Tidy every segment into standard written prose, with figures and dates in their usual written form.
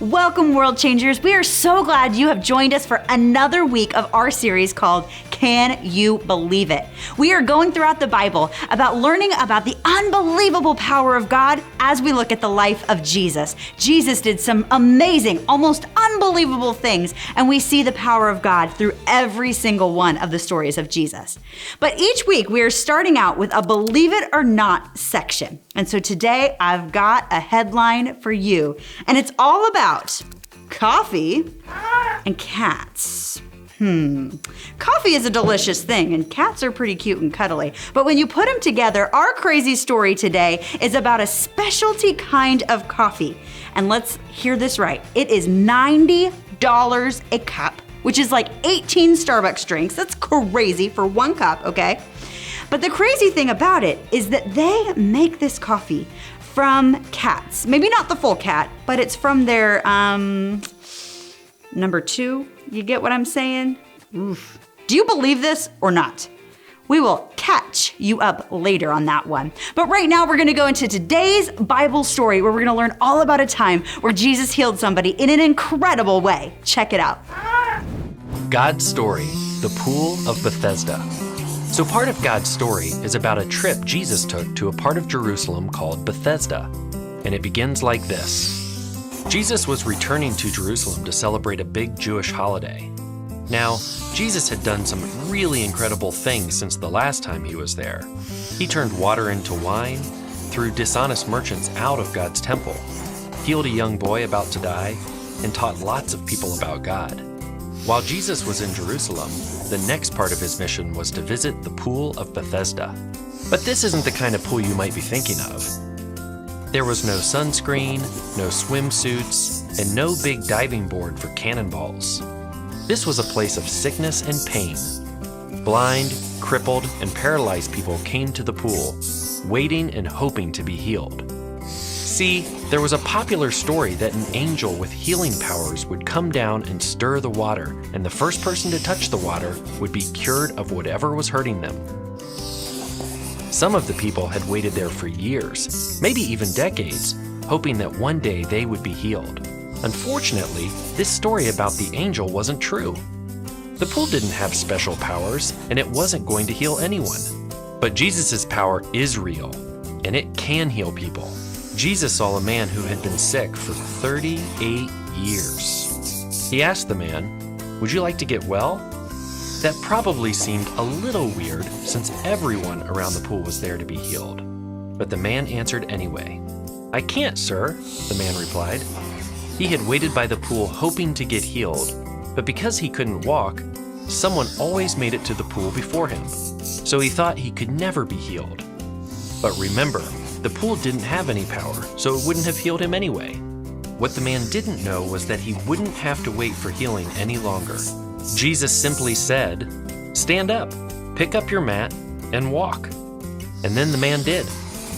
Welcome, World Changers. We are so glad you have joined us for another week of our series called Can You Believe It? We are going throughout the Bible about learning about the unbelievable power of God as we look at the life of Jesus. Jesus did some amazing, almost unbelievable things, and we see the power of God through every single one of the stories of Jesus. But each week we are starting out with a Believe It or Not section. And so today I've got a headline for you, and it's all about coffee and cats. Coffee is a delicious thing, and cats are pretty cute and cuddly. But when you put them together, our crazy story today is about a specialty kind of coffee. And let's hear this right. It is $90 a cup, which is like 18 Starbucks drinks. That's crazy for one cup, okay? But the crazy thing about it is that they make this coffee from cats. Maybe not the full cat, but it's from their number 2. You get what I'm saying? Oof. Do you believe this or not? We will catch you up later on that one. But right now we're gonna go into today's Bible story where we're gonna learn all about a time where Jesus healed somebody in an incredible way. Check it out. God's story, the Pool of Bethesda. So part of God's story is about a trip Jesus took to a part of Jerusalem called Bethesda. And it begins like this. Jesus was returning to Jerusalem to celebrate a big Jewish holiday. Now, Jesus had done some really incredible things since the last time he was there. He turned water into wine, threw dishonest merchants out of God's temple, healed a young boy about to die, and taught lots of people about God. While Jesus was in Jerusalem, the next part of his mission was to visit the Pool of Bethesda. But this isn't the kind of pool you might be thinking of. There was no sunscreen, no swimsuits, and no big diving board for cannonballs. This was a place of sickness and pain. Blind, crippled, and paralyzed people came to the pool, waiting and hoping to be healed. See, there was a popular story that an angel with healing powers would come down and stir the water, and the first person to touch the water would be cured of whatever was hurting them. Some of the people had waited there for years, maybe even decades, hoping that one day they would be healed. Unfortunately, this story about the angel wasn't true. The pool didn't have special powers, and it wasn't going to heal anyone. But Jesus' power is real, and it can heal people. Jesus saw a man who had been sick for 38 years. He asked the man, "Would you like to get well?" That probably seemed a little weird since everyone around the pool was there to be healed. But the man answered anyway. "I can't, sir," the man replied. He had waited by the pool hoping to get healed, but because he couldn't walk, someone always made it to the pool before him. So he thought he could never be healed. But remember, the pool didn't have any power, so it wouldn't have healed him anyway. What the man didn't know was that he wouldn't have to wait for healing any longer. Jesus simply said, "Stand up, pick up your mat, and walk." And then the man did.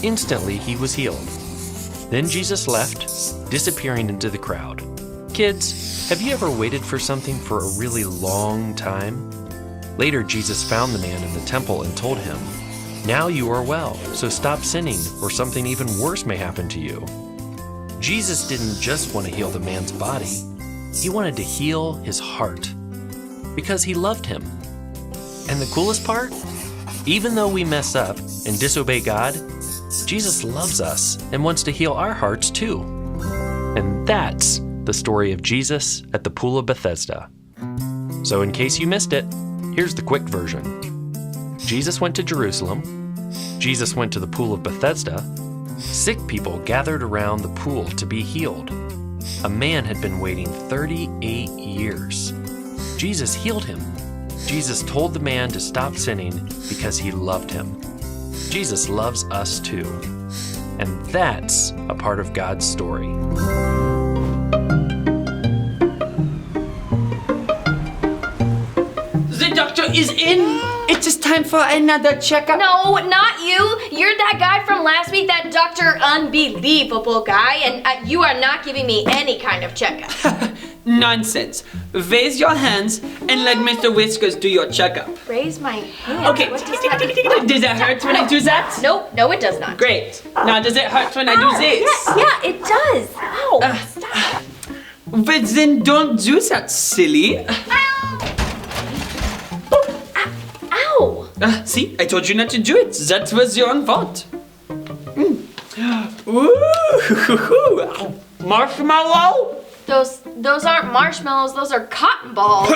Instantly, he was healed. Then Jesus left, disappearing into the crowd. Kids, have you ever waited for something for a really long time? Later, Jesus found the man in the temple and told him, "Now you are well, so stop sinning, or something even worse may happen to you." Jesus didn't just want to heal the man's body. He wanted to heal his heart, because he loved him. And the coolest part? Even though we mess up and disobey God, Jesus loves us and wants to heal our hearts too. And that's the story of Jesus at the Pool of Bethesda. So in case you missed it, here's the quick version. Jesus went to Jerusalem. Jesus went to the Pool of Bethesda. Sick people gathered around the pool to be healed. A man had been waiting 38 years. Jesus healed him. Jesus told the man to stop sinning because he loved him. Jesus loves us too. And that's a part of God's story. The doctor is in. It is time for another checkup. No, not you. You're that guy from last week, that Dr. Unbelievable guy, and you are not giving me any kind of checkup. Nonsense. Raise your hands and let Mr. Whiskers do your checkup. Raise my hand. Okay. What does that mean? Does it hurt when I do that? Nope, no it does not. Great. Now does it hurt when I do this? Yeah, it does. Ow, stop. But then don't do that, silly. Ow! See, I told you not to do it. That was your own fault. Ooh, marshmallow? Those aren't marshmallows, those are cotton balls.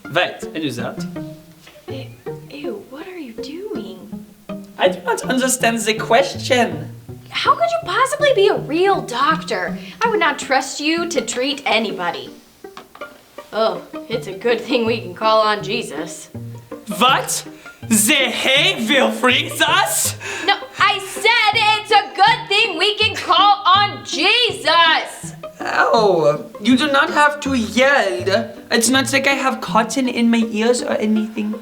Right, I do that. Ew, what are you doing? I do not understand the question. How could you possibly be a real doctor? I would not trust you to treat anybody. Oh, it's a good thing we can call on Jesus. What? The hay will freeze us? No, I said it's a good thing we can call on Jesus! Oh, you do not have to yell. It's not like I have cotton in my ears or anything.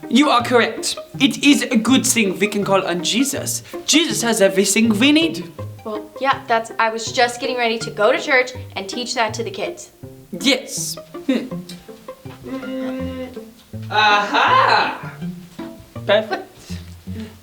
You are correct. It is a good thing we can call on Jesus. Jesus has everything we need. Well, yeah, I was just getting ready to go to church and teach that to the kids. Yes. Aha! Perfect.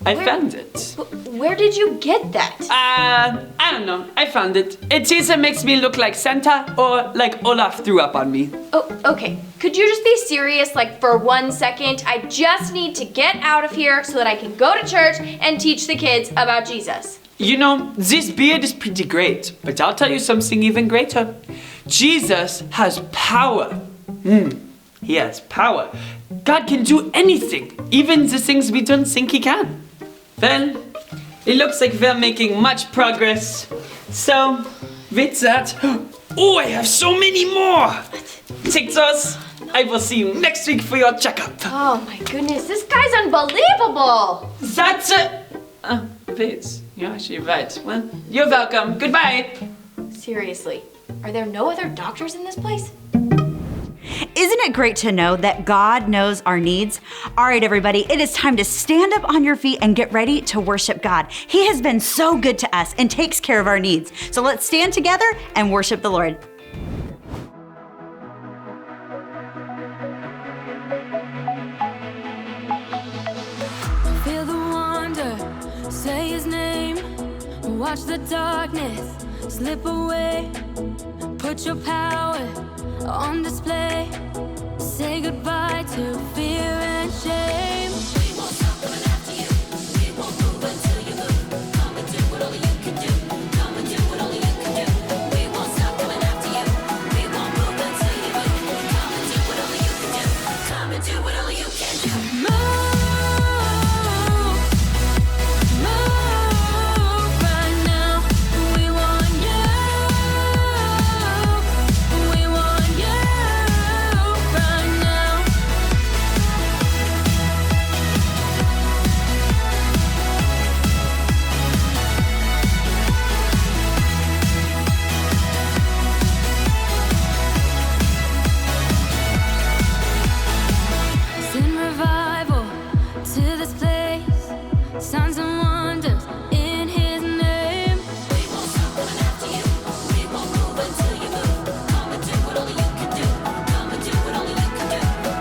I found it. Where did you get that? I don't know. I found it. It either makes me look like Santa or like Olaf threw up on me. Oh, okay. Could you just be serious, like, for 1 second? I just need to get out of here so that I can go to church and teach the kids about Jesus. You know, this beard is pretty great, but I'll tell you something even greater. Jesus has power. He has power. God can do anything, even the things we don't think he can. Well, it looks like we're making much progress. So, with that, oh, I have so many more. Take those. I will see you next week for your checkup. Oh my goodness, this guy's unbelievable! That's it. Please, you're actually right. Well, you're welcome. Goodbye. Seriously, are there no other doctors in this place? Isn't it great to know that God knows our needs? All right, everybody, it is time to stand up on your feet and get ready to worship God. He has been so good to us and takes care of our needs. So let's stand together and worship the Lord. Feel the wonder, say his name, watch the darkness slip away, put your power on display, say goodbye to fear and shame. We won't stop coming after you, we won't move until you move, come and do what only you can do, come and do what only you can do. We won't stop coming after you, we won't move until you move, come and do what only you can do, come and do what only you can do. Signs and wonders in his name. We won't stop coming after you. We won't move until you move. Come and do what only you can do. Come and do what only you can do.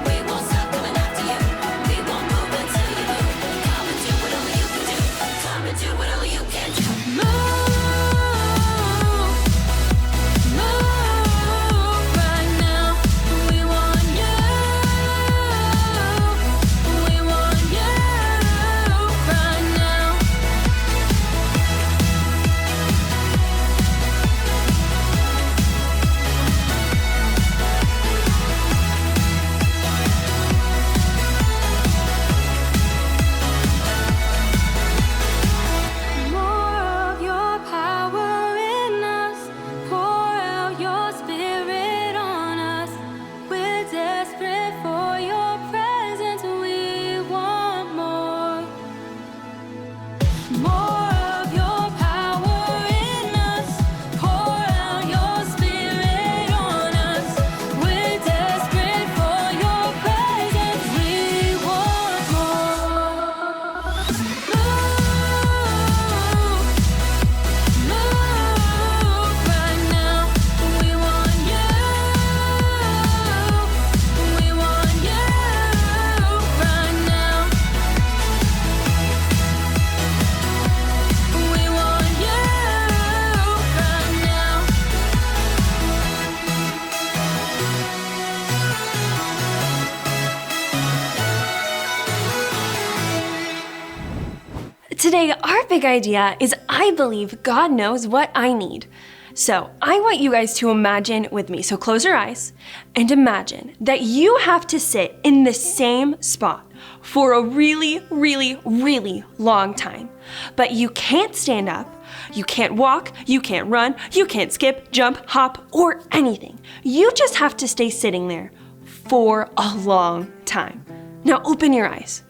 We won't stop coming after you. We won't move until you move. Come and do what only you can do. Come and do what only you can do. Move right now. We want you. We want you. Today, our big idea is I believe God knows what I need. So I want you guys to imagine with me. So close your eyes and imagine that you have to sit in the same spot for a really, really, really long time. But you can't stand up, you can't walk, you can't run, you can't skip, jump, hop, or anything. You just have to stay sitting there for a long time. Now open your eyes.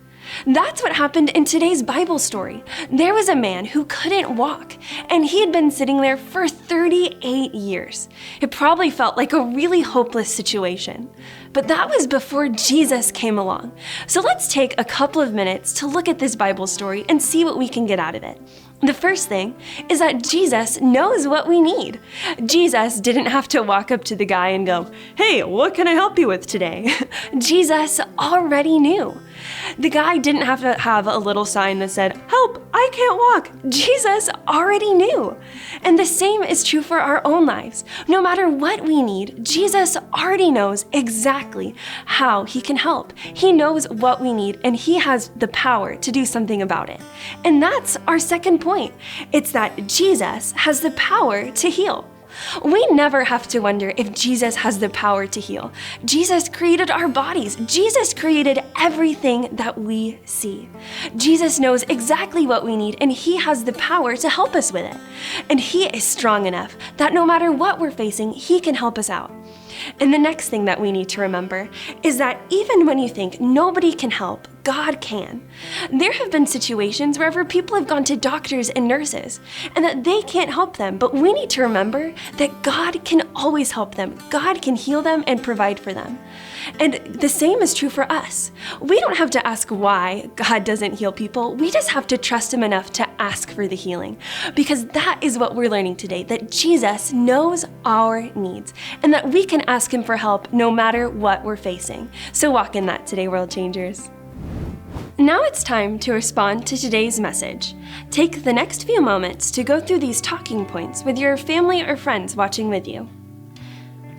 That's what happened in today's Bible story. There was a man who couldn't walk, and he had been sitting there for 38 years. It probably felt like a really hopeless situation. But that was before Jesus came along. So let's take a couple of minutes to look at this Bible story and see what we can get out of it. The first thing is that Jesus knows what we need. Jesus didn't have to walk up to the guy and go, "Hey, what can I help you with today?" Jesus already knew. The guy didn't have to have a little sign that said, "Help, I can't walk." Jesus already knew. And the same is true for our own lives. No matter what we need, Jesus already knows exactly how he can help. He knows what we need, and he has the power to do something about it. And that's our second point. It's that Jesus has the power to heal. We never have to wonder if Jesus has the power to heal. Jesus created our bodies. Jesus created everything that we see. Jesus knows exactly what we need, and he has the power to help us with it. And he is strong enough that no matter what we're facing, he can help us out. And the next thing that we need to remember is that even when you think nobody can help, God can. There have been situations wherever people have gone to doctors and nurses and that they can't help them, but we need to remember that God can always help them. God can heal them and provide for them. And the same is true for us. We don't have to ask why God doesn't heal people. We just have to trust him enough to ask for the healing, because that is what we're learning today, that Jesus knows our needs and that we can ask him for help no matter what we're facing. So walk in that today, world changers. Now it's time to respond to today's message. Take the next few moments to go through these talking points with your family or friends watching with you.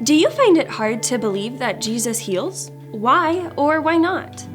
Do you find it hard to believe that Jesus heals? Why or why not?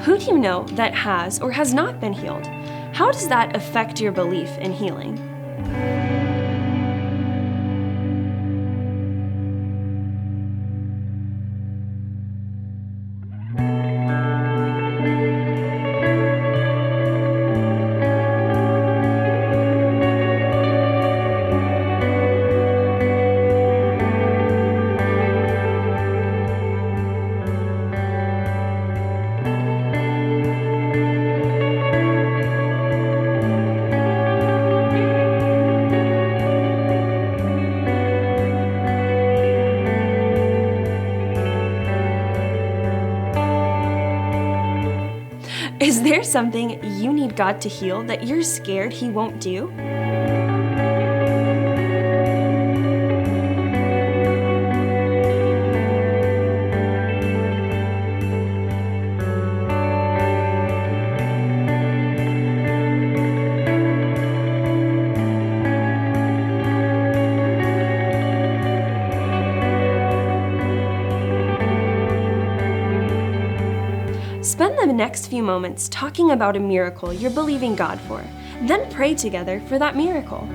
Who do you know that has or has not been healed? How does that affect your belief in healing? Is there something you need God to heal that you're scared he won't do? Spend the next few moments talking about a miracle you're believing God for. Then pray together for that miracle.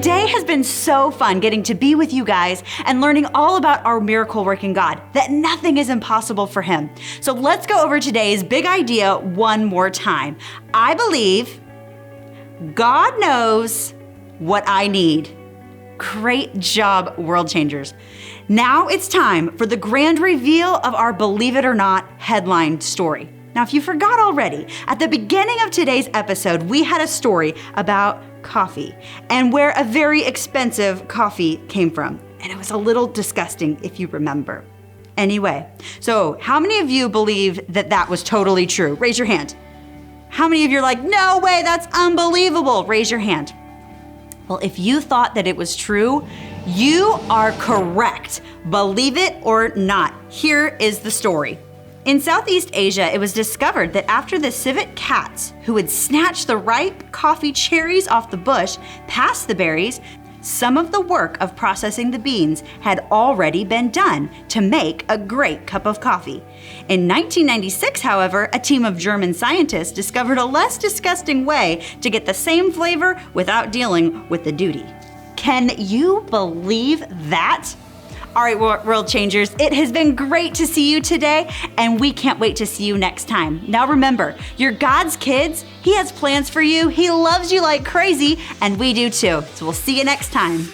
Today has been so fun getting to be with you guys and learning all about our miracle working God, that nothing is impossible for him. So let's go over today's big idea one more time. I believe God knows what I need. Great job, world changers. Now it's time for the grand reveal of our Believe It or Not headline story. Now, if you forgot already, at the beginning of today's episode, we had a story about coffee and where a very expensive coffee came from. And it was a little disgusting, if you remember. Anyway, so how many of you believe that that was totally true? Raise your hand. How many of you are like, no way, that's unbelievable? Raise your hand. Well, if you thought that it was true, you are correct. Believe it or not, here is the story. In Southeast Asia, it was discovered that after the civet cats who would snatch the ripe coffee cherries off the bush past the berries, some of the work of processing the beans had already been done to make a great cup of coffee. In 1996, however, a team of German scientists discovered a less disgusting way to get the same flavor without dealing with the duty. Can you believe that? All right, world changers, it has been great to see you today, and we can't wait to see you next time. Now remember, you're God's kids. He has plans for you. He loves you like crazy, and we do too. So we'll see you next time.